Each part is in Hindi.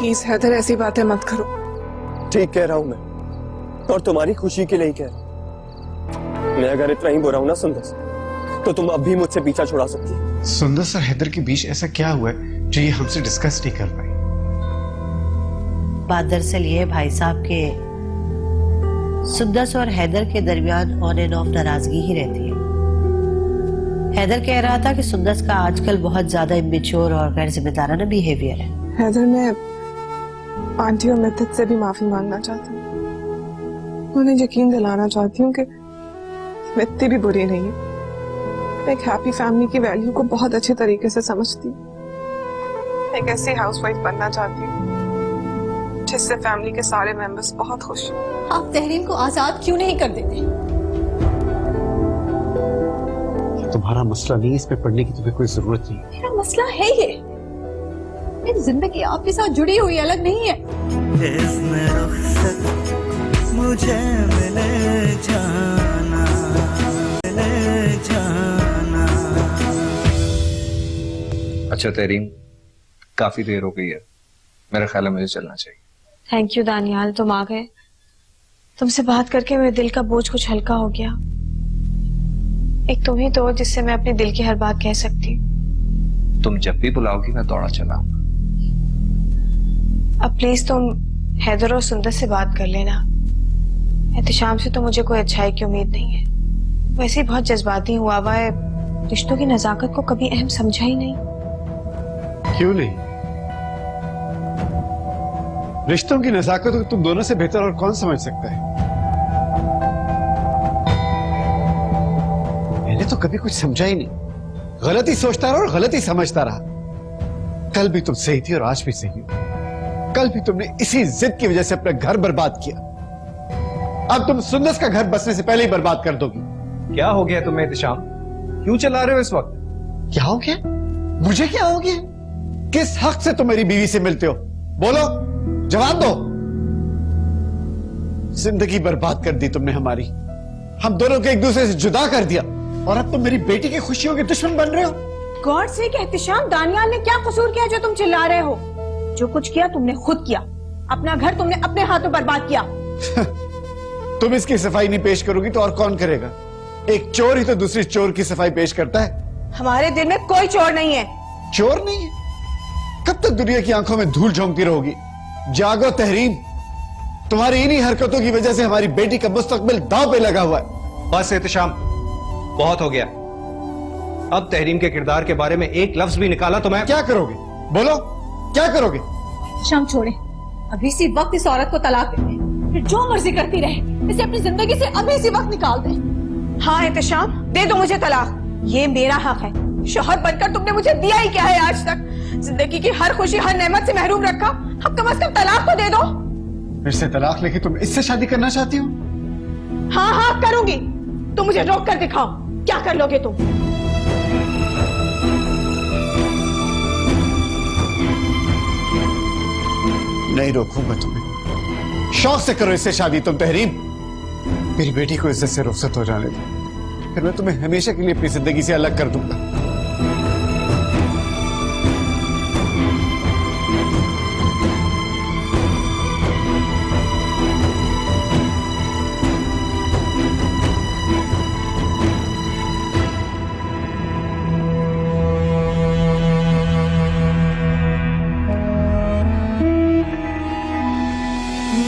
प्लीज हैदर ऐसी बातें मत करो। ठीक कह रहा हूं मैं, और तुम्हारी खुशी के लिए ही कह रहा हूं। मैं अगर इतना ही बुरा हूं ना सुंदस, तो तुम अब भी मुझसे पीछा छुड़ा सकती हो। सुंदस और हैदर के बीच ऐसा क्या हुआ है जो ये हमसे डिस्कस नहीं कर पाई? बात दरअसल ये है भाई साहब के सुंदस और हैदर के दरमियान ऑन एंड ऑफ नाराजगी ही रहती है। हैदर कह रहा था कि सुंदस का आजकल बहुत ज्यादा इमेच्योर और गैर जिम्मेदाराना बिहेवियर है। हैदर, मैं आंटी और मिथत से भी माफी मांगना चाहती हूँ। उन्हें यकीन दिलाना चाहती हूँ कि मैं इतनी भी बुरी नहीं हूँ। मैं एक हैप्पी फैमिली की वैल्यू को बहुत अच्छे तरीके से समझती हूँ। एक ऐसी हाउसवाइफ बनना चाहती हूँ जिससे फैमिली के सारे मेंबर्स बहुत खुश हों। आप तहरीम को आजाद क्यों नहीं कर देते? तुम्हारा मसला नहीं, इसमें पढ़ने की तुम्हें कोई जरूरत नहीं। मेरा मसला है ये, मेरी जिंदगी आपके साथ जुड़ी हुई अलग नहीं है। मुझे मिले जाना, मिले जाना। अच्छा तहरीम, काफी देर हो गई है, मेरा ख्याल है मुझे चलना चाहिए। थैंक यू दानियाल, तुम आ गए। तुमसे बात करके मेरे दिल का बोझ कुछ हल्का हो गया। एक तुम ही तो हो जिससे मैं अपने दिल की हर बात कह सकती हूँ। तुम जब भी बुलाओगी मैं दौड़ा चला आऊंगा। अब प्लीज तुम हैदर और सुंदर से बात कर लेना। एहतिशाम से तो मुझे कोई अच्छाई की उम्मीद नहीं है। वैसे ही बहुत जज्बाती हुआ हुआ है, रिश्तों की नजाकत को कभी अहम समझा ही नहीं। क्यों नहीं? रिश्तों की नजाकत को तुम दोनों से बेहतर और कौन समझ सकता है? मैंने तो कभी कुछ समझा ही नहीं। गलत ही सोचता रहा और गलत ही समझता रहा। कल भी तुम सही थी और आज भी सही हो। कल भी तुमने इसी जिद की वजह से अपना घर बर्बाद किया। अब तुम सुंदस का घर बसने से पहले ही बर्बाद कर दोगी। क्या हो गया तुम्हें एहतिशाम? क्यों चला रहे हो इस वक्त? क्या हो गया? मुझे क्या हो गया? किस हक से तुम मेरी बीवी से मिलते हो? बोलो, जवाब दो। जिंदगी बर्बाद कर दी तुमने हमारी। हम दोनों को एक दूसरे से जुदा कर दिया और अब तुम मेरी बेटी की खुशियों के दुश्मन बन रहे हो। गॉड से एहतिशाम, दानियाल ने क्या कसूर किया जो तुम चिल्ला रहे हो? जो कुछ किया तुमने खुद किया। अपना घर तुमने अपने हाथों बर्बाद किया। तुम इसकी सफाई नहीं पेश करोगी तो और कौन करेगा? एक चोर ही तो दूसरी चोर की सफाई पेश करता है। हमारे दिल में कोई चोर नहीं है। चोर नहीं है? कब तक दुनिया की आंखों में धूल झोंकती रहोगी? जागो तहरीम, तुम्हारी इन्हीं हरकतों की वजह से हमारी बेटी का मुस्तकबिल दांव पे लगा हुआ है। बस एहतिशाम, बहुत हो गया। अब तहरीम के किरदार के बारे में एक लफ्ज भी निकाला तो मैं क्या करोगे? बोलो, क्या करोगे? शाम छोड़े, अभी इसी वक्त इस औरत को तलाक दे दें, फिर जो मर्जी करती रहे। इसे अपनी जिंदगी से अभी इसी वक्त निकाल दें। हाँ एहतिशाम, दे दो मुझे तलाक। ये मेरा हक है। शौहर बनकर तुमने मुझे दिया ही क्या है आज तक? जिंदगी की हर खुशी, हर नेमत से महरूम रखा। अब कम से कम तलाक तो दे दो। फिर से तलाक लेके तुम इससे शादी करना चाहती हो? हाँ हाँ करूंगी। तुम मुझे रोक कर दिखाओ, क्या कर लोगे तुम? नहीं रोकूंगा तुम्हें। शौक से करो इससे शादी तुम तहरीम। मेरी बेटी को इज्जत से रुखसत हो जाने दो, फिर मैं तुम्हें हमेशा के लिए अपनी जिंदगी से अलग कर दूंगा।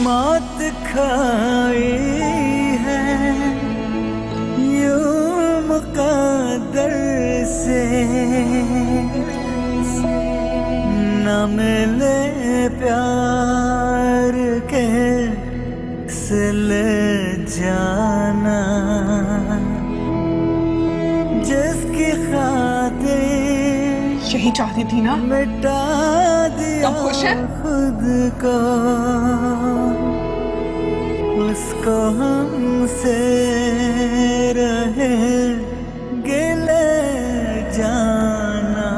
मौत खाई है यूं मुक़द्दर से, न मिले प्यार के सिले जाना, जिसकी खातिर यही चाहती थी ना? मिटा दिया अब खुश है? खुद को, उसको हमसे रहे गिले जाना।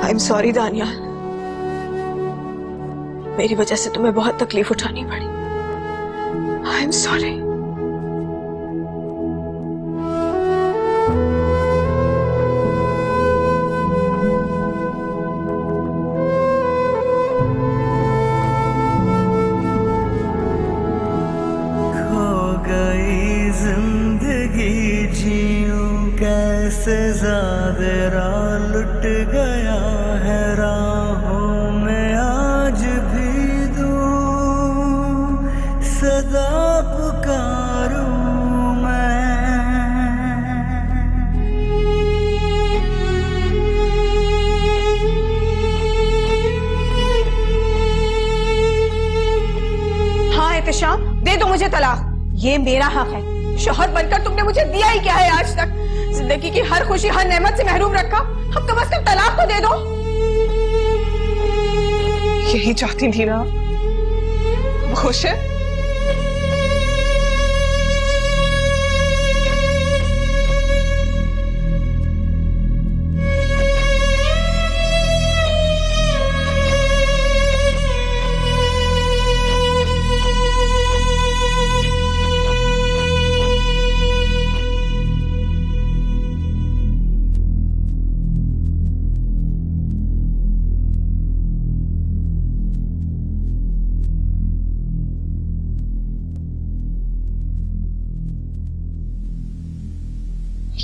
आई एम सॉरी दानियाल, मेरी वजह से तुम्हें बहुत तकलीफ उठानी पड़ी। I am sorry. खो गई जिंदगी जीऊं कैसे ज़ादेरा लुट गया है राहों में आज भी दूं सदा पुकारूं मैं। हाँ एहतिशाम, दे दो मुझे तलाक। ये मेरा हक है। शौहर बनकर तुमने मुझे दिया ही क्या है आज तक? जिंदगी की हर खुशी, हर नेमत से महरूम रखा। अब कम से कम तलाक तो दे दो। यही चाहती थी ना? खुश है?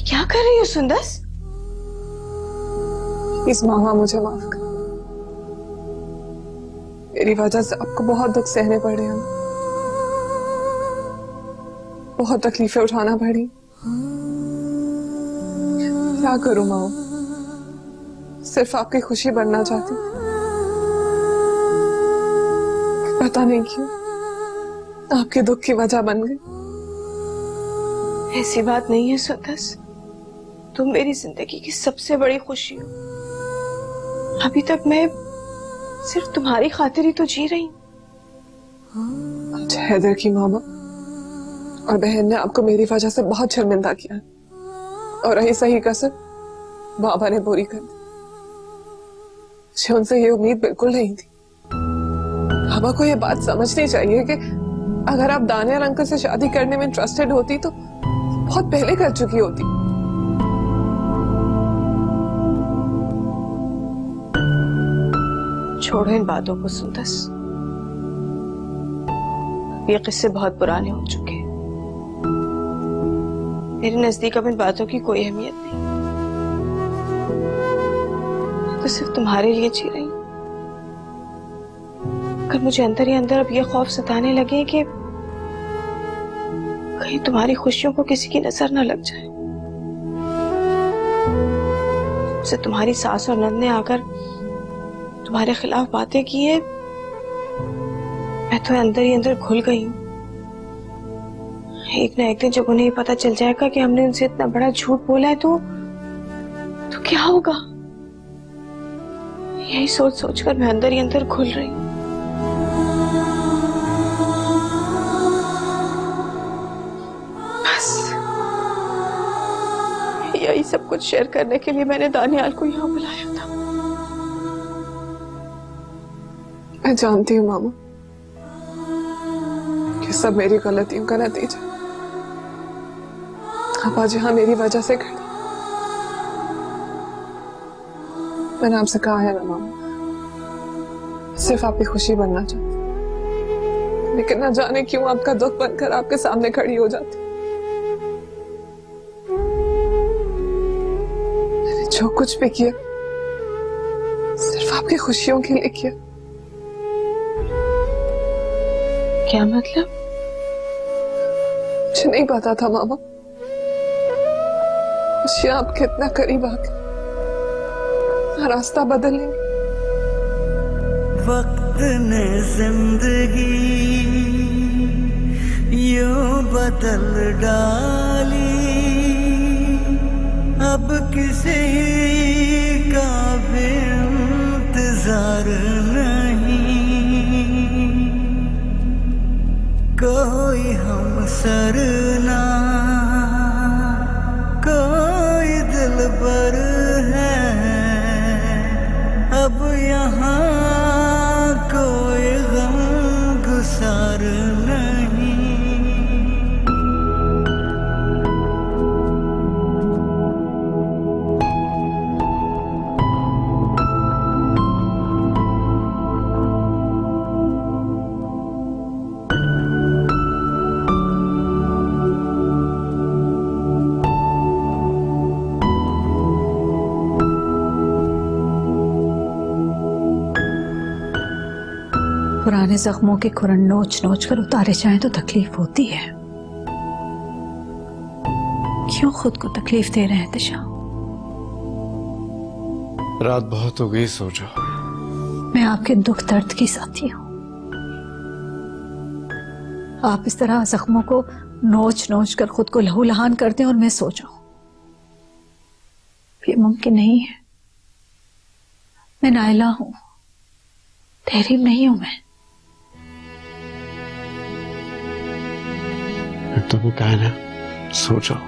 क्या कर रही हो सुंदस? प्लीज मामा मुझे माफ कर। मेरी वजह से आपको बहुत दुख सहने पड़े हैं, बहुत तकलीफें उठाना पड़ी। क्या करूं मामा, सिर्फ आपकी खुशी बनना चाहती। पता नहीं क्यों आपके दुख की वजह बन गई। ऐसी बात नहीं है सुंदस, तुम मेरी जिंदगी की सबसे बड़ी खुशी हो। अभी तक मैं सिर्फ तुम्हारी खातिर ही तो जी रही हूँ। अच्छा, हैदर की मामा और बहन ने आपको मेरी वजह से बहुत शर्मिंदा किया और रही सही कसर बाबा ने पूरी कर दी। मुझे उनसे ये उम्मीद बिल्कुल नहीं थी। बाबा को ये बात समझनी चाहिए कि अगर आप दानियाल अंकल से शादी करने में इंटरेस्टेड होती तो बहुत पहले कर चुकी होती। छोड़ो इन बातों को सुंदस, ये किस्से बहुत पुराने हो चुके हैं। मेरे नजदीक अब इन बातों की कोई अहमियत नहीं। मैं तो सिर्फ तुम्हारे लिए जी रही हूं। अगर मुझे अंदर ही अंदर अब ये खौफ सताने लगे कि कहीं तुम्हारी खुशियों को किसी की नजर न लग जाए। जब तुम्हारी सास और नंद ने आकर तुम्हारे खिलाफ बातें की है, मैं तो अंदर ही अंदर घुल गई हूं। एक ना एक दिन जब उन्हें पता चल जाएगा कि हमने उनसे इतना बड़ा झूठ बोला है तो क्या होगा? यही सोच सोचकर मैं अंदर ही अंदर घुल रही हूं। बस यही सब कुछ शेयर करने के लिए मैंने दानियाल को यहाँ बुलाया था। मैं जानती हूँ मामा, ये सब मेरी गलतियों का नतीजा। आप आज यहाँ मेरी वजह से खड़े। मैंने आपसे कहा है ना मामा, सिर्फ आपकी खुशी बनना चाहती, लेकिन न जाने क्यों आपका दुख बनकर आपके सामने खड़ी हो जाती। मैंने जो कुछ भी किया सिर्फ आपकी खुशियों के लिए किया। क्या मतलब? मुझे नहीं पता था मामा, खुशियां आपके इतना करीब आके रास्ता बदल लेंगे। वक्त ने जिंदगी यूं बदल डाली, अब किसी का भी इंतजार नहीं। कोई हमसर ना, कोई दिलबर है, अब यहाँ कोई पुराने जख्मों के खुरन नोच नोच कर उतारे जाएं तो तकलीफ होती है। क्यों खुद को तकलीफ दे रहे हैं तिशा? रात बहुत हो गई, सो जाओ। मैं आपके दुख दर्द की साथी हूं। आप इस तरह जख्मों को नोच नोच कर खुद को लहू लहान कर दें और मैं सो जाऊं, ये मुमकिन नहीं है। मैं नाइला हूं, तहरीम नहीं हूं मैं। तुम्हें कहा ना, सो जाओ।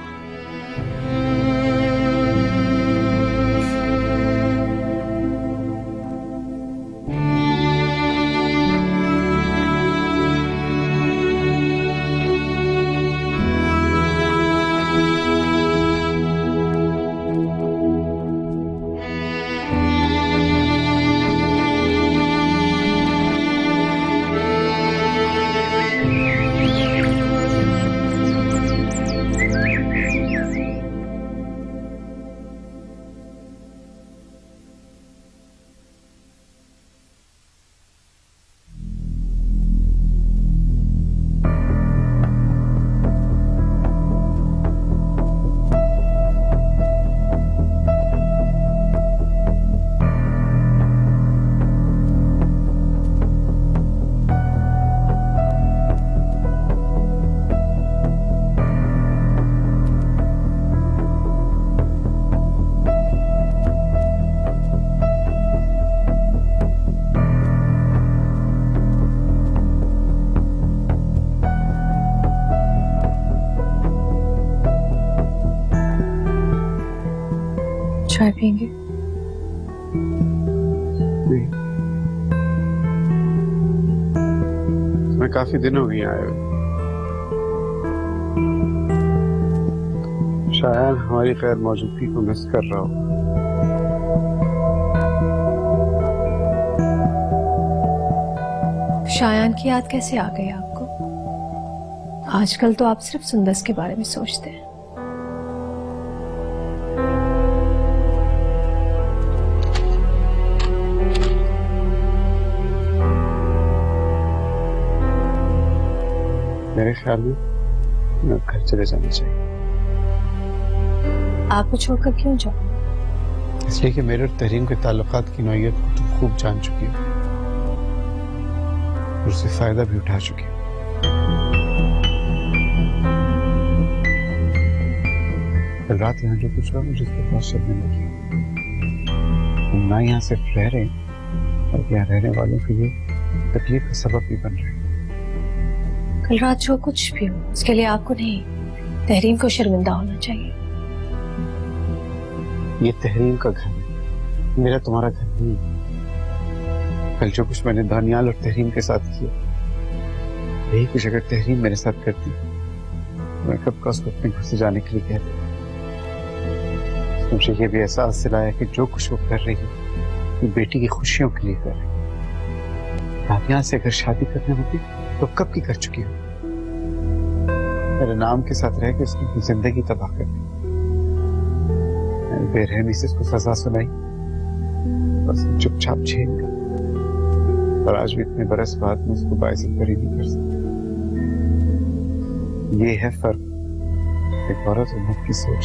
चाय पियेंगे? मैं काफी दिन हो गई आए हुए। शायद हमारी खैर मौजूदगी को मिस कर रहा हूँ। शायान की याद कैसे आ गई आपको? आजकल तो आप सिर्फ सुंदस के बारे में सोचते हैं। मेरे ख्याल में घर चले जाना चाहिए। आपको छोड़कर क्यों जाओ? इसलिए कि मेरे और तहरीम के ताल्लुकात की नौयत को तुम खूब जान चुकी हो, उससे फायदा भी उठा चुकी हो। कल रात यहाँ जो कुछ हुआ मुझे इससे बहुत शर्मिंदा किया। हम ना यहाँ सिर्फ रह रहे हैं बल्कि यहाँ रहने वालों के लिए तकलीफ का सबब भी बन रहे हैं। कल रात जो कुछ भी हो उसके लिए आपको नहीं, तहरीम को शर्मिंदा होना चाहिए। ये तहरीम का घर है, मेरा तुम्हारा घर नहीं है। कल जो कुछ मैंने दानियाल और तहरीम के साथ किया, यही कुछ अगर तहरीम मेरे साथ करती मैं कब का उसको अपने घर से जाने के लिए कह देता। मुझे ये भी एहसास दिलाया कि जो कुछ वो कर रही है वो बेटी की खुशियों के लिए कर रही है। दानियाल से अगर शादी करनी होती तो कब की कर चुकी हो। मेरे नाम के साथ रह के उसकी अपनी जिंदगी तबाह कर दी। मैंने बेरहमी से उसको सजा सुनाई, बस चुपचाप झेल कर, और आज भी इतने बरस बाद में उसको बाइज्जत बरी नहीं कर सकती। ये है फर्क एक औरत और मर्द की सोच।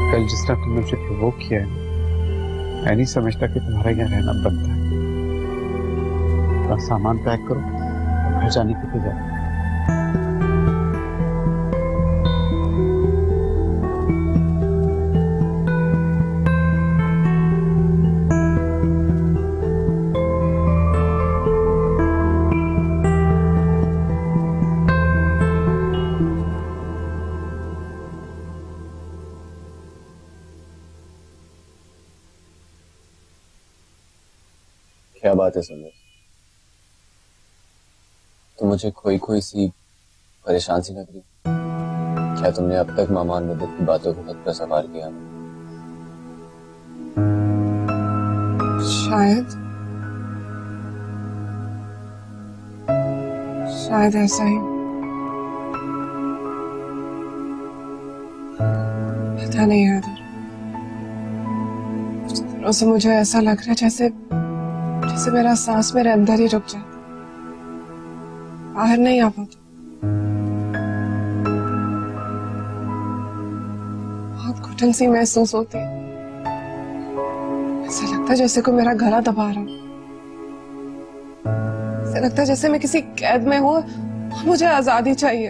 कल जिस तरह तुमने मुझे प्रोवोक किया है, मैं नहीं समझता कि तुम्हारा यहाँ रहना बनता है। तो सामान पैक करो, घर जाने की तैयारी। क्या बात है सुंदर, तो मुझे खोई खोई सी परेशान सी लग रही। क्या तुमने अब तक मामा और मदद की बातों को खुद पर सवार किया? शायद ऐसा ही, पता नहीं यार। से मुझे ऐसा लग रहा है जैसे जैसे मेरा सांस मेरे अंदर ही रुक जाता, बाहर नहीं आ पाता। बहुत घुटन सी महसूस होती है, ऐसा लगता है जैसे कोई मेरा गला दबा रहा हो। ऐसा लगता है जैसे मैं किसी कैद में हूं और मुझे आजादी चाहिए।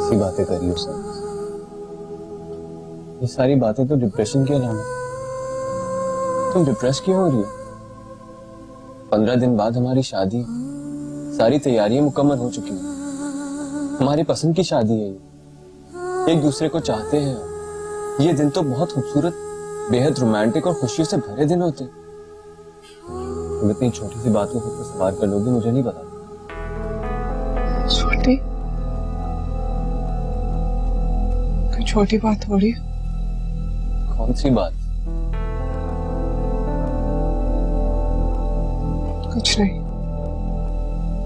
ऐसी बातें करी उसने, ये सारी बातें तो डिप्रेशन की अलामत। तुम डिप्रेस क्यों हो रही हो? 15 दिन बाद हमारी शादी, सारी तैयारियां मुकम्मल हो चुकी हैं। हमारी पसंद की शादी है ये, एक दूसरे को चाहते हैं। ये दिन तो बहुत खूबसूरत, बेहद रोमांटिक और खुशियों से भरे दिन होते हैं। तुम इतनी छोटी सी बात को खुद पर सवार कर लोगी, मुझे नहीं पता। छोटी? कोई छोटी बात हो रही है? कौन सी बात? कुछ नहीं।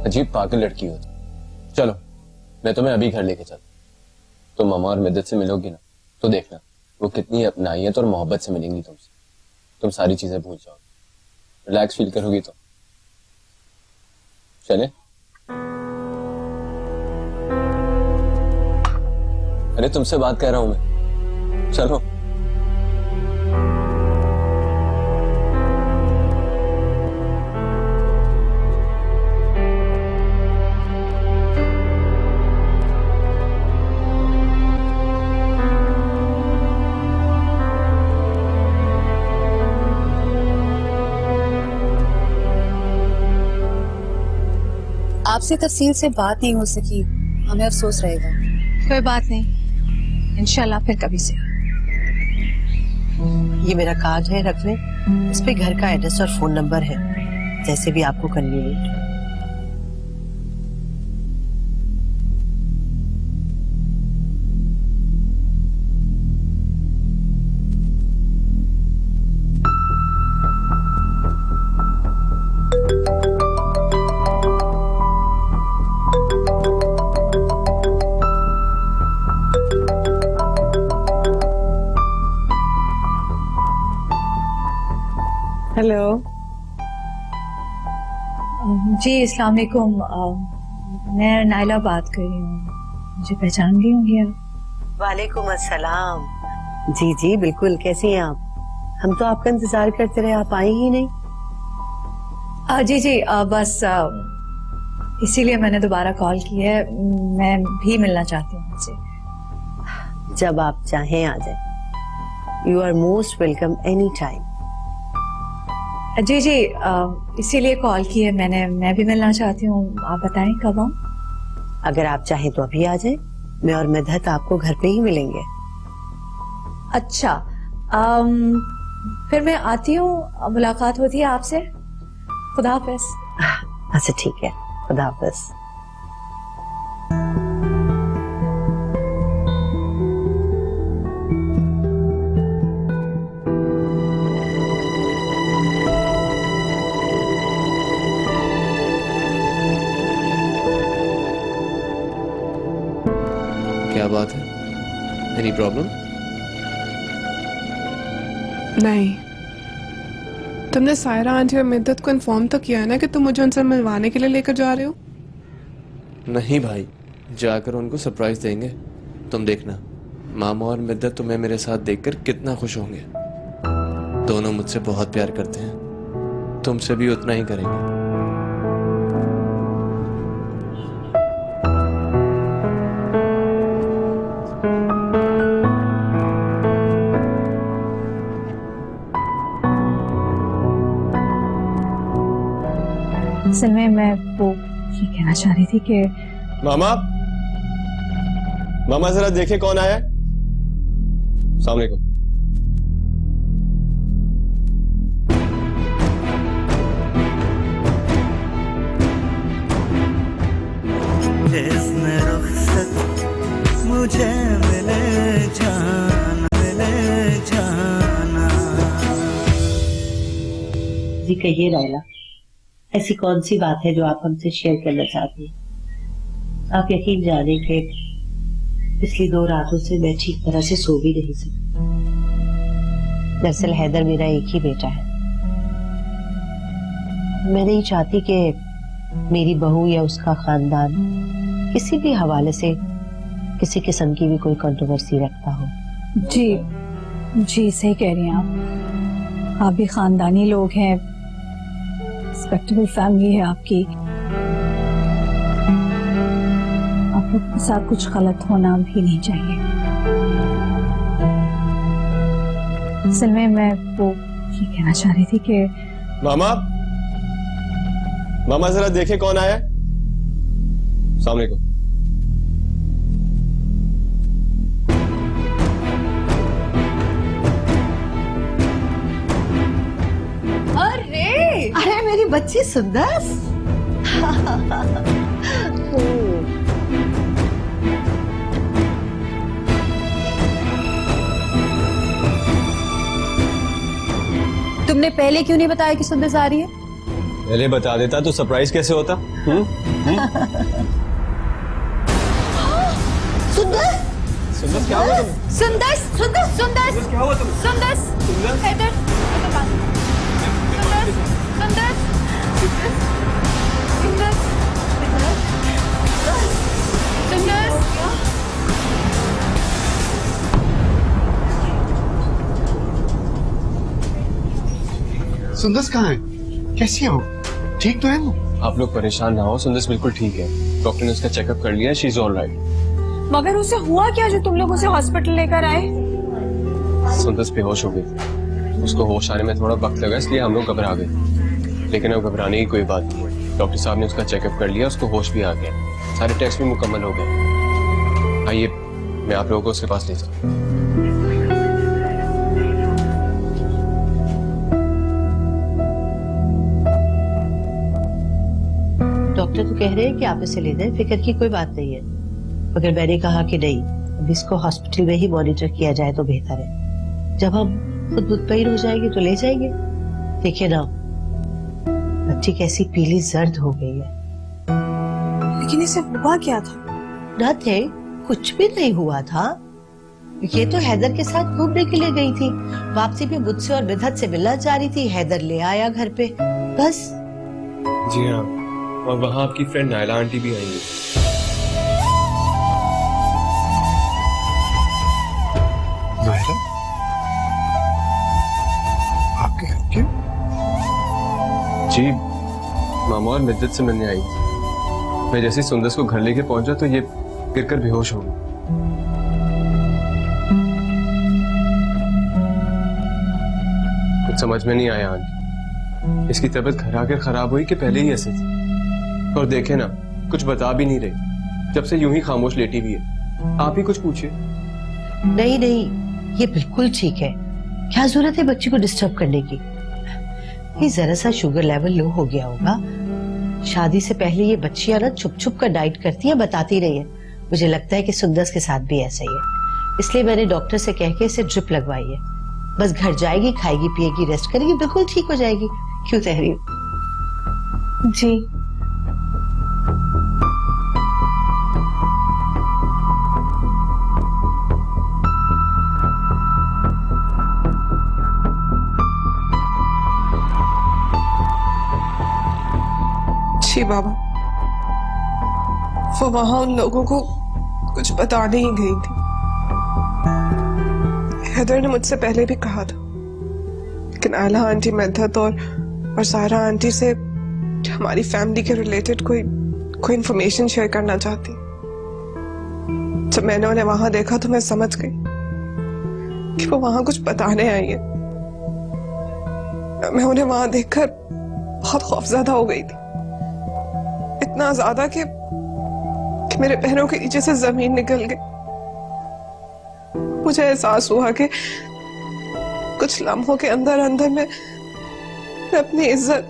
अजीब पागल लड़की हो तुम। चलो मैं तुम्हें अभी घर लेके चलता। तुम मामा और मिद्दत से मिलोगी ना, तो देखना वो कितनी अपनाइयत और मोहब्बत से मिलेंगी तुमसे। तुम सारी चीजें भूल जाओ, रिलैक्स फील करोगी तो। चले? अरे तुमसे बात कर रहा हूं मैं, चलो। आपसे तफसील से बात नहीं हो सकी, हमें अफसोस रहेगा। कोई बात नहीं, इंशाल्लाह फिर कभी से। ये मेरा कार्ड है, रख लें। इस पे घर का एड्रेस और फोन नंबर है, जैसे भी आपको कन्वीनियंट। हेलो जी, अस्सलाम वालेकुम। मैं नाइला बात कर रही हूँ, मुझे पहचान गई होंगी आप? वालेकुम अस्सलाम। जी जी बिल्कुल, कैसी हैं आप? हम तो आपका इंतजार करते रहे, आप आई ही नहीं। जी जी, बस इसीलिए मैंने दोबारा कॉल की है। मैं भी मिलना चाहती हूँ आपसे। जब आप चाहें आ जाए। You are most welcome any time. जी जी, इसीलिए कॉल की है मैंने। मैं भी मिलना चाहती हूँ, आप बताएं कब आऊं? अगर आप चाहें तो अभी आ जाए, मैं और मिद्दत आपको घर पे ही मिलेंगे। अच्छा, फिर मैं आती हूँ, मुलाकात होती है आपसे। खुदा हाफिज। अच्छा ठीक है, खुदा हाफिज। क्या बात है? Any problem? नहीं। तुमने सायरा आंटी और मिद्दत को इन्फॉर्म तो किया है ना कि तुम मुझे उनसे मिलवाने के लिए लेकर जा रहे हो? नहीं भाई, जाकर उनको सरप्राइज देंगे। तुम देखना, मामा और मिद्दत तुम्हें मेरे साथ देखकर कितना खुश होंगे। दोनों मुझसे बहुत प्यार करते हैं, तुमसे भी उतना ही करेंगे। असल में मैं वो ये कहना चाह रही थी कि मामा, मामा जरा देखे कौन आया है। अस्सलाम वालेकुम। जिसने रुखसत मुझे मिले जाना। जी कहिए लाइला, ऐसी कौन सी बात है जो आप हमसे शेयर करना चाहती हैं? आप यकीन जाने कि पिछली 2 रातों से मैं ठीक तरह से सो भी नहीं सकी। दरअसल हैदर मेरा एक ही बेटा है, मैं नहीं चाहती कि मेरी बहू या उसका खानदान किसी भी हवाले से किसी किस्म की भी कोई कंट्रोवर्सी रखता हो। जी जी सही कह रही हैं आप भी खानदानी लोग हैं, रिस्पेक्टेबल फैमिली है आपकी, आप लोग के साथ कुछ गलत होना भी नहीं चाहिए। असल में मैं वो ये कहना चाह रही थी कि मामा, मामा जरा देखे कौन आया है। अस्सलाम वालेकुम। अरे मेरी बच्ची सुंदर। तुमने पहले क्यों नहीं बताया कि सुंदर आ रही है? पहले बता देता तो सरप्राइज कैसे होता? सुंदर सुंदर क्या हुआ तुम्हें? सुंदर सुंदर सुंदर क्या हुआ तुम्हें? सुंदर सुंदर? इधर सुंदर सुंदर सुंदर सुंदर सुंदर कहाँ है? कैसी है वो? ठीक तो है वो? आप लोग परेशान ना हो, सुंदर बिल्कुल ठीक है। डॉक्टर ने उसका चेकअप कर लिया, शी इज ऑल राइट। मगर उसे हुआ क्या जो तुम लोग उसे हॉस्पिटल लेकर आए? सुंदर बेहोश हो गई थी, उसको होश आने में थोड़ा वक्त लगा, इसलिए हम लोग घबरा गए। लेकिन अब घबराने की कोई बात नहीं है। डॉक्टर साहब ने उसका चेकअप कर लिया, उसको होश भी आ गया, सारे टेस्ट भी मुकम्मल हो गए। आइए मैं आप लोगों को उसके पास ले जाऊँ। डॉक्टर तो कह रहे हैं कि आप इसे ले जाएं, फिक्र की कोई बात नहीं है, मगर मैंने कहा कि नहीं, अब इसको हॉस्पिटल में ही मॉनिटर किया जाए तो बेहतर है। जब हम खुद मुतमईन हो जाएंगे तो ले जाएंगे। देखिए ना, बच्ची कैसी पीली जर्द हो गई है। लेकिन इसे हुआ क्या था? नथिंग, कुछ भी नहीं हुआ था। ये तो हैदर के साथ घूमने के लिए गई थी, वापसी पे मुझसे और बिधत से मिलना चाह रही थी, हैदर ले आया घर पे, बस। जी हाँ, और वहाँ आपकी फ्रेंड नायला आंटी भी आएंगी। नायला? आपके घर क्यों? जी, मामा और मिद्दत से मिलने आई थी। मैं जैसे ही सुंदर को घर लेके पहुंचा तो ये गिरकर बेहोश हो गई। कुछ समझ में नहीं आया आंटी, इसकी तबीयत घर आकर खराब हुई कि पहले ही ऐसे थी। और देखे ना, कुछ बता भी नहीं रही, जब से यूं ही खामोश लेटी भी है। आप ही कुछ पूछिए। नहीं नहीं, ये बिल्कुल ठीक है, क्या जरूरत है बच्ची को डिस्टर्ब करने की। ये जरा सा शुगर लेवल लो हो गया होगा। शादी से पहले ये बच्चियां ना छुप छुप कर डाइट करती हैं, बताती नहीं है। मुझे लगता है कि सुंदर के साथ भी ऐसा ही है, इसलिए मैंने डॉक्टर से कह के इसे ड्रिप लगवाई है। बस घर जाएगी, खाएगी पिएगी, रेस्ट करेगी, बिल्कुल ठीक हो जाएगी। क्यों तहरीर? जी जी बाबा, वो वहां उन लोगों को कुछ बताने ही गई थी। हैदर ने मुझसे पहले भी कहा था, लेकिन आला आंटी, मेधत और सारा आंटी से हमारी फैमिली के रिलेटेड कोई इंफॉर्मेशन शेयर करना चाहती। जब मैंने उन्हें वहां देखा तो मैं समझ गई कि वो वहां कुछ बताने आई है। मैं उन्हें वहां देखकर बहुत खौफजदा हो गई थी, इतना ज्यादा कि मेरे पैरों के नीचे से जमीन निकल गई। मुझे एहसास हुआ कि कुछ लम्हों के अंदर अंदर मैं अपनी इज्जत,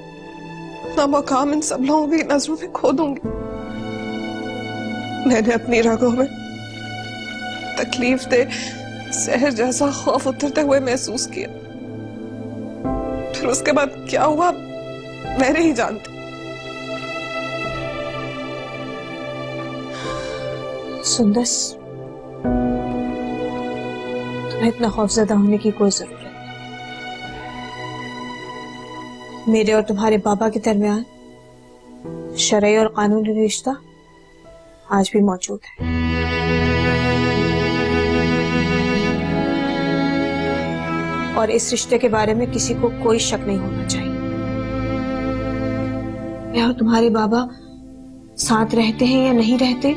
अपना मकाम इन सब लोगों की नजरों में खो दूंगी। मैंने अपनी रगों में तकलीफ दे जहर जैसा खौफ उतरते हुए महसूस किया। फिर उसके बाद क्या हुआ मैं नहीं जानती। सुंदर, तुम्हें इतना खौफजदा होने की कोई जरूरत नहीं। मेरे और तुम्हारे पापा के दरमियान शरई और कानूनी रिश्ता आज भी मौजूद है। और इस रिश्ते के बारे में किसी को कोई शक नहीं होना चाहिए। मैं और तुम्हारे बाबा साथ रहते हैं या नहीं रहते,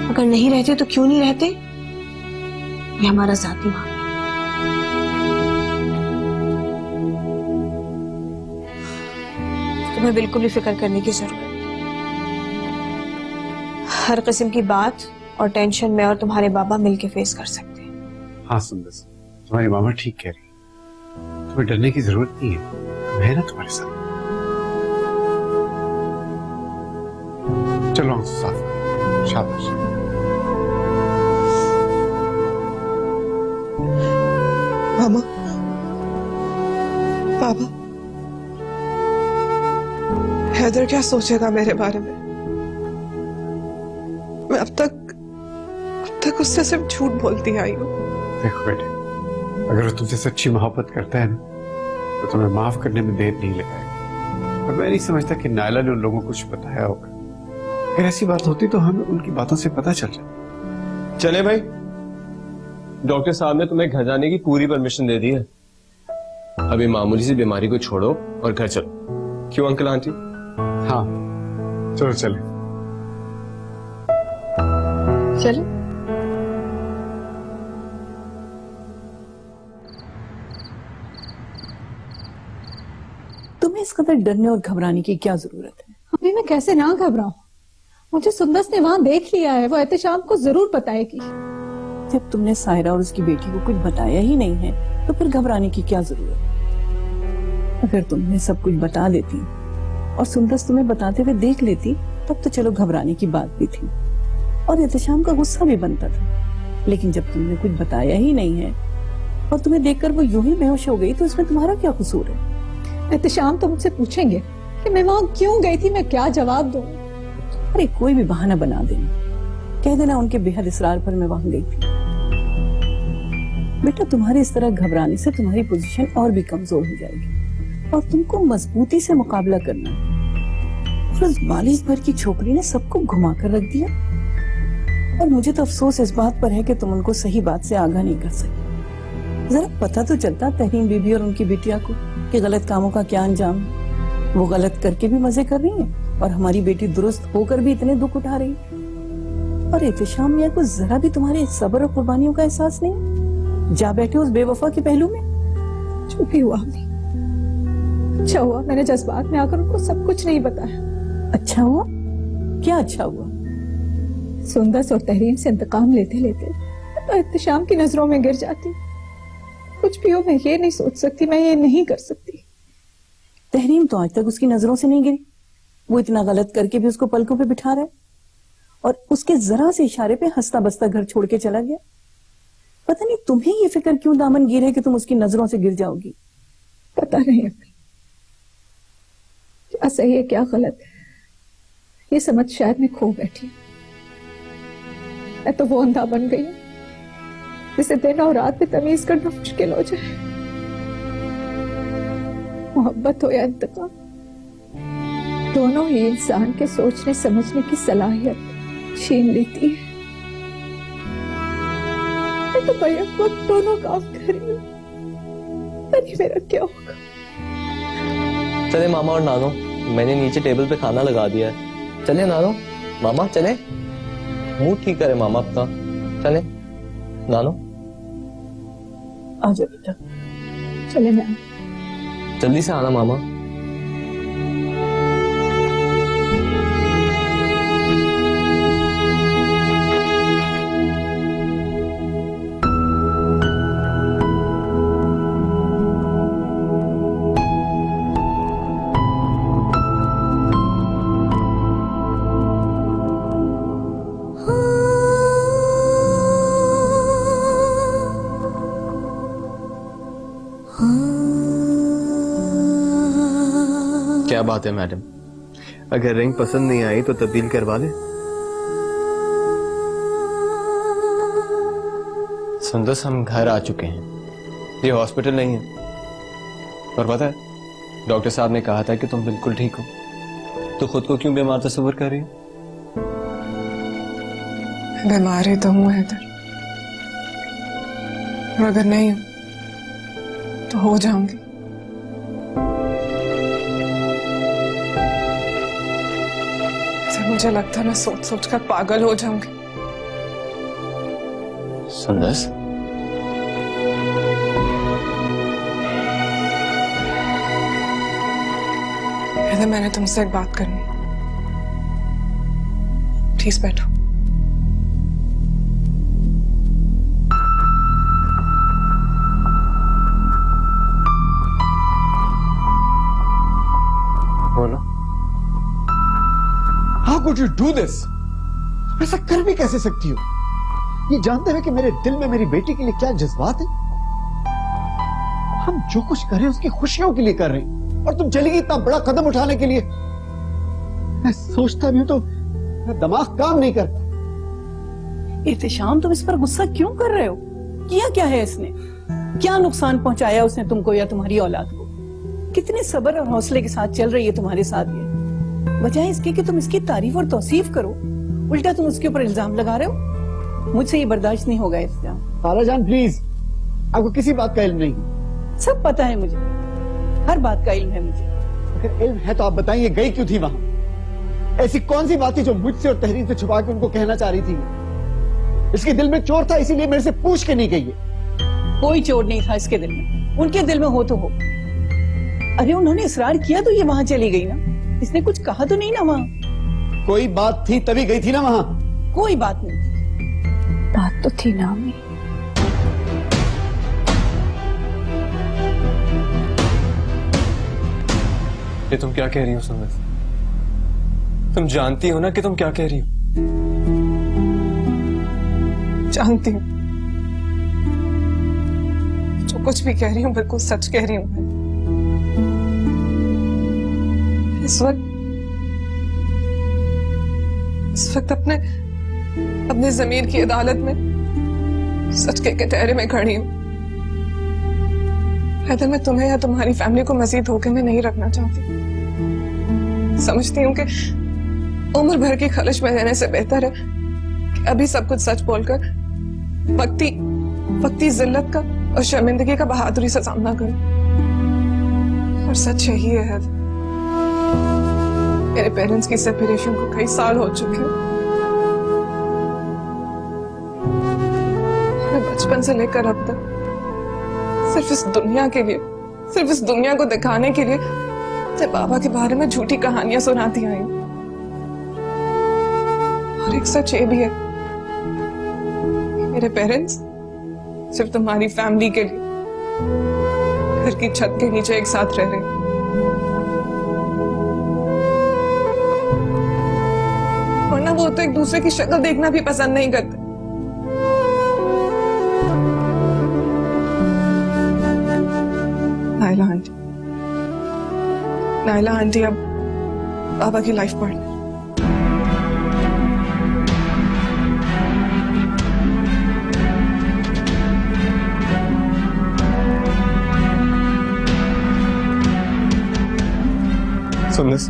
अगर नहीं रहते तो क्यों नहीं रहते, ये हमारा जाती मामला है। तुम्हें बिल्कुल भी फिक्र करने की जरूरत नहीं। हर किस्म की बात और टेंशन मैं और तुम्हारे बाबा मिलके फेस कर सकते हैं। हाँ सुंदर, तुम्हारी मामा ठीक कह रही है, तुम्हें डरने की जरूरत नहीं है, मैं ना तुम्हारे साथ। चलो आंखें साफ करो, शाबाश। मामा, पापा, हैदर क्या सोचेगा मेरे बारे में? मैं अब तक उससे सिर्फ झूठ बोलती आई हूँ। देखो बेटे, अगर वो तुमसे सच्ची मोहब्बत करता है ना, तो तुम्हें माफ करने में देर नहीं लगाएगा। और मैं नहीं समझता कि नायला ने उन लोगों को कुछ बताया होगा। अगर ऐसी बात होती तो हमें उनकी बातों से पता चल जाता। चले भाई, डॉक्टर साहब ने तुम्हें घर जाने की पूरी परमिशन दे दी है। अभी मामूली सी बीमारी को छोड़ो और घर चलो। क्यों अंकल आंटी? हाँ चलो चले। चलो। तुम्हें इस कदर डरने और घबराने की क्या जरूरत है? अभी मैं कैसे ना घबराऊं? मुझे सुंदस ने वहां देख लिया है, वो एहतशाम को जरूर बताएगी। जब तुमने सायरा और उसकी बेटी को कुछ बताया ही नहीं है तो फिर घबराने की क्या जरूरत? अगर तुमने सब कुछ बता देती और सुंदस तुम्हें बताते हुए देख लेती तब तो चलो घबराने की बात भी थी और एहतशाम का गुस्सा भी बनता था। लेकिन जब तुमने कुछ बताया ही नहीं है और तुम्हें देखकर वो यूं ही बेहोश हो गई तो इसमें तुम्हारा क्या कसूर है? एहतशाम तो मुझसे पूछेंगे कि मैं वहां क्यों गई थी, मैं क्या जवाब दूं? अरे कोई भी बहाना बना देना, कह देना उनके बेहद इसरार पर मैं वहां गई थी। बेटा तुम्हारे इस तरह घबराने से तुम्हारी पोजीशन और भी कमजोर हो जाएगी और तुमको मजबूती से मुकाबला करना है। और उस बालिश भर की छोकरी ने सबको घुमा कर रख दिया और मुझे तो अफसोस इस बात पर है कि तुम उनको सही बात से आगाह नहीं कर सके। जरा पता तो चलता तहरीन बीबी और उनकी बिटिया को कि गलत कामों का क्या अंजाम है। वो गलत करके भी मजे कर रही है और हमारी बेटी दुरुस्त होकर भी इतने दुख उठा रही है। और एहतशाम मियां को जरा भी तुम्हारे सब्र और कुर्बानियों का एहसास नहीं? जा बैठे उस बेवफा के पहलू में। जो भी हुआ अच्छा हुआ मैंने जज्बात में आकर उनको सब कुछ नहीं बताया। अच्छा हुआ? क्या अच्छा हुआ? सुंदस और तहरीन से इंतकाम लेते लेते तो एहतशाम की नजरों में गिर जाती। कुछ भी हो मैं ये नहीं सोच सकती, मैं ये नहीं कर सकती। तहरीन तो आज तक उसकी नजरों से नहीं गिरी। वो इतना गलत करके भी उसको पलकों पे बिठा रहा है और उसके जरा से इशारे पे हंसता बसता घर छोड़ के चला गया। पता नहीं तुम्हें ये फिक्र क्यों दामनगीर है कि तुम उसकी नजरों से गिर जाओगी। पता नहीं अम्मी, क्या सही है क्या गलत है, ये समझ शायद मैं खो बैठी। मैं तो वो अंधा बन गई हूं जिसे दिन और रात में तमीज करना मुश्किल हो जाए। मोहब्बत हो या इंतकाम, दोनों ही इंसान के सोचने समझने की सलाहियत छीन लेती है। मैं तो भैया को दोनों काम कर रही हूँ, नहीं मेरा क्या होगा। चले मामा और नानो, मैंने नीचे टेबल पे खाना लगा दिया है। चले नानो, मामा चले, मूड ठीक करे मामा अपना। चले नानो, आ जाओ बेटा। चले मैं जल्दी से आना मामा। क्या बात है मैडम, अगर रिंग पसंद नहीं आई तो तब्दील करवा ले। सुंदस हम घर आ चुके हैं, ये हॉस्पिटल नहीं है। और पता है डॉक्टर साहब ने कहा था कि तुम बिल्कुल ठीक हो, तो खुद को क्यों बीमार तस्वर कर रही हो? बीमार ही तो हूं हैदर, और अगर नहीं हूं तो हो जाऊंगी। ऐसे मुझे लगता है मैं सोच सोच कर पागल हो जाऊंगी। सुंदस, हैदर, मैंने तुमसे एक बात करनी है। प्लीज बैठो। बोलो। How could you do this? ऐसा कर भी कैसे सकती हो? ये जानते हुए कि मेरे दिल में मेरी बेटी के लिए क्या जज्बात है। हम जो कुछ कर रहे हैं उसकी खुशियों के लिए कर रहे हैं, और तुम चली गई इतना बड़ा कदम उठाने के लिए। मैं सोचता भी हूं तो मेरा दिमाग काम नहीं करता। एहतेशाम, तुम इस पर गुस्सा क्यों कर रहे हो? किया क्या है इसने? क्या नुकसान पहुंचाया उसने तुमको या तुम्हारी औलाद को? कितने सब्र और हौसले के साथ चल रही है तुम्हारे साथ ये। बजाय इसके कि तुम इसकी तारीफ और तौसीफ करो, उल्टा तुम उसके ऊपर इल्जाम लगा रहे हो। मुझसे ये बर्दाश्त नहीं होगा इल्जाम। खाला जान प्लीज, आपको किसी बात का इल्म नहीं। सब पता है मुझे, हर बात का इल्म है मुझे। अगर इल्म है तो आप बताइए गई क्यों थी वहां? ऐसी कौन सी बात थी जो मुझसे और तहरीर से छुपा के उनको कहना चाह रही थी? इसके दिल में चोर था, इसीलिए मेरे से पूछ के नहीं गई है। कोई चोट नहीं था इसके दिल में, उनके दिल में हो तो हो। अरे उन्होंने इसरार किया तो ये वहां चली गई ना, इसने कुछ कहा तो नहीं ना वहां। कोई बात थी तभी गई थी ना वहां। कोई बात नहीं, बात तो थी ना अम्मी। ये तुम क्या कह रही हो सुंदस? तुम जानती हो ना कि तुम क्या कह रही हो? जानती हूँ, जो कुछ भी कह रही हूँ बिल्कुल सच कह रही हूँ। इस वक्त अपने जमीर की अदालत में सच के कटहरे में खड़ी हूँ। हैदर, मैं तुम्हें या तुम्हारी फैमिली को मजीद धोखे में नहीं रखना चाहती। समझती हूँ कि उम्र भर की खलिश में रहने से बेहतर है कि अभी सब कुछ सच बोलकर वक्ती जिल्लत का और शर्मिंदगी का बहादुरी से सामना करूं। और सच यही है हैदर, मेरे पेरेंट्स की सेपरेशन को कई साल हो चुके हैं। मैं बचपन से लेकर अब तक सिर्फ इस दुनिया को दिखाने के लिए से बाबा के बारे में झूठी कहानियां सुनाती आई हूं। और एक सच ये भी है कि मेरे पेरेंट्स सिर्फ तुम्हारी फैमिली के लिए घर की छत के नीचे एक साथ रह रहे हैं। वरना वो तो एक दूसरे की शक्ल देखना भी पसंद नहीं करते। नाइला आंटी अब बाबा की लाइफ पार्टनर। सुंदस,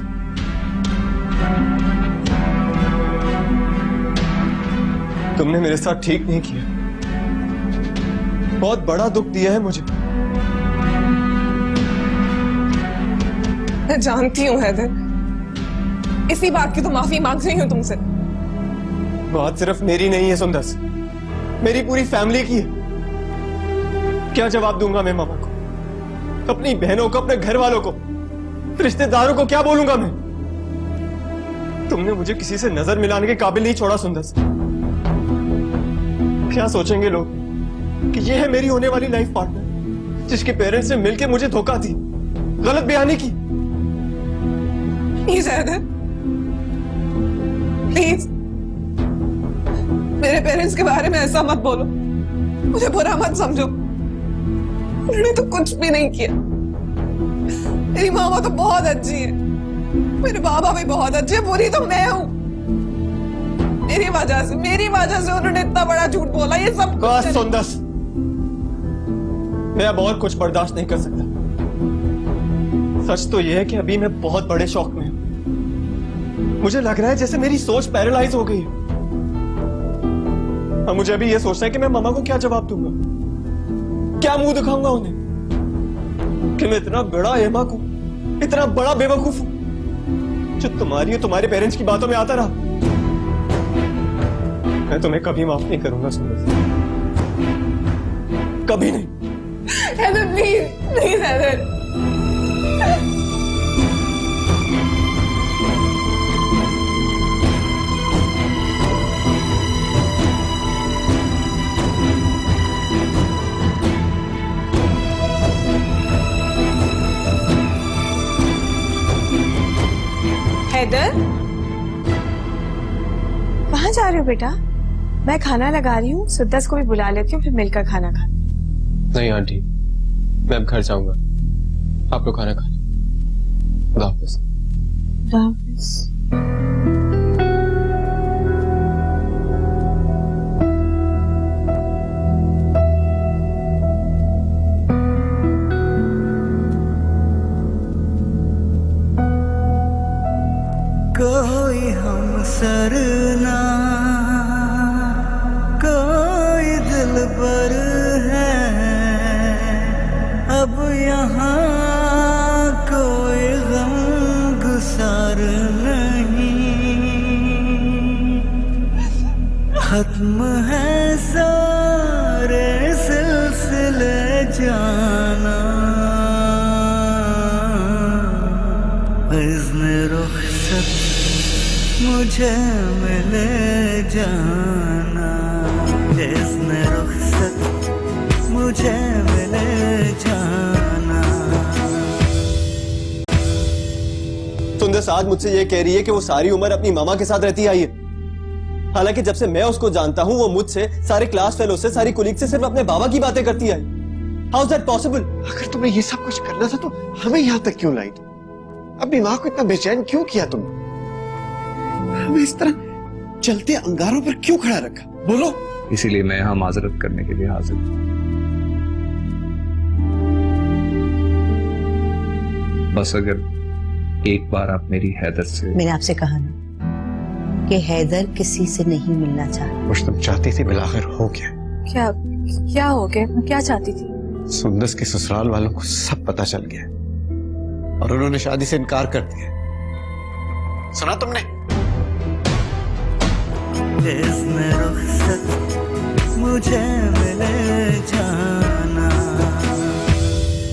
तुमने मेरे साथ ठीक नहीं किया, बहुत बड़ा दुख दिया है मुझे। मैं जानती हूँ हैदर, इसी बात की तो माफी मांग रही हूँ तुमसे। बात सिर्फ मेरी नहीं है सुंदस, मेरी पूरी फैमिली की है। क्या जवाब दूंगा मैं मामा को, अपनी बहनों को, अपने घर वालों को, रिश्तेदारों को क्या बोलूंगा मैं? तुमने मुझे किसी से नजर मिलाने के काबिल नहीं छोड़ा सुंदस। क्या सोचेंगे लोग कि ये है मेरी होने वाली लाइफ पार्टनर, जिसके पेरेंट्स ने मिलकर मुझे धोखा दी, गलत बयानी की। प्लीज हैदर, प्लीज मेरे पेरेंट्स के बारे में ऐसा मत बोलो, मुझे बुरा मत समझो। उन्होंने तो कुछ भी नहीं किया। मेरी मामा तो बहुत अच्छी है, मेरे बाबा भी बहुत अच्छे हैं, बुरी तो मैं हूँ। मेरी वजह से उन्होंने इतना बड़ा झूठ बोला। ये सब बस सुंदस, मैं अब और कुछ बर्दाश्त नहीं कर सकता। सच तो यह है कि अभी मैं बहुत बड़े शौक में हूं। मुझे लग रहा है जैसे मेरी सोच पैरालाइज हो गई है। अब मुझे अभी यह सोचना है कि मैं मामा को क्या जवाब दूंगा, क्या मुंह दिखाऊंगा उन्हें कि मैं इतना बड़ा अहमक हूं, इतना बड़ा बेवकूफ हूं जो तुम्हारी और तुम्हारे पेरेंट्स की बातों में आता रहा। मैं तुम्हें कभी माफ नहीं करूंगा सुंदर, कभी नहीं। Haider please please Haider. हैदर, कहाँ जा रहे हो बेटा? मैं खाना लगा रही हूँ, सुद्दस को भी बुला लेती हूँ, फिर मिलकर खाना खा। नहीं आंटी, मैं अब घर जाऊंगा, आप लोग खाना खा लें। खुदा हाफिज। खुदा हाफिज। कोई हम सर ना, कोई दिल पर है, अब यहाँ कोई गम गुसार नहीं। खत्म है सारे सिलसिले जाना, इज़्न रुख़सत मुझे मिले जाना, इज़्न रुख़सत मुझे मिले जाना। सुंदर आज मुझसे ये कह रही है कि वो सारी उम्र अपनी मामा के साथ रहती आई है, हालांकि जब से मैं उसको जानता हूँ वो मुझसे, सारे क्लास फेलो से, सारी कुलीग से सिर्फ अपने बाबा की बातें करती आई। How is that possible? अगर तुम्हें ये सब कुछ करना था तो हमें यहाँ तक क्यों लाई तुम? अपनी माँ को इतना बेचैन क्यों किया तुमने? हमें इस तरह चलते अंगारों पर क्यों खड़ा रखा? बोलो। इसीलिए मैं यहाँ माजरत करने के लिए हाजिर हूँ। बस अगर एक बार आप मेरी हैदर से, मैंने आपसे कहा ना कि हैदर किसी से नहीं मिलना चाहता। कुछ तुम चाहती थी, बिलाखिर हो गया। क्या क्या हो गया? मैं क्या चाहती थी? सुंदस के ससुराल वालों को सब पता चल गया और उन्होंने शादी से इनकार कर दिया। सुना तुमने? इज़्न रुख़सत मुझे मिले जाना,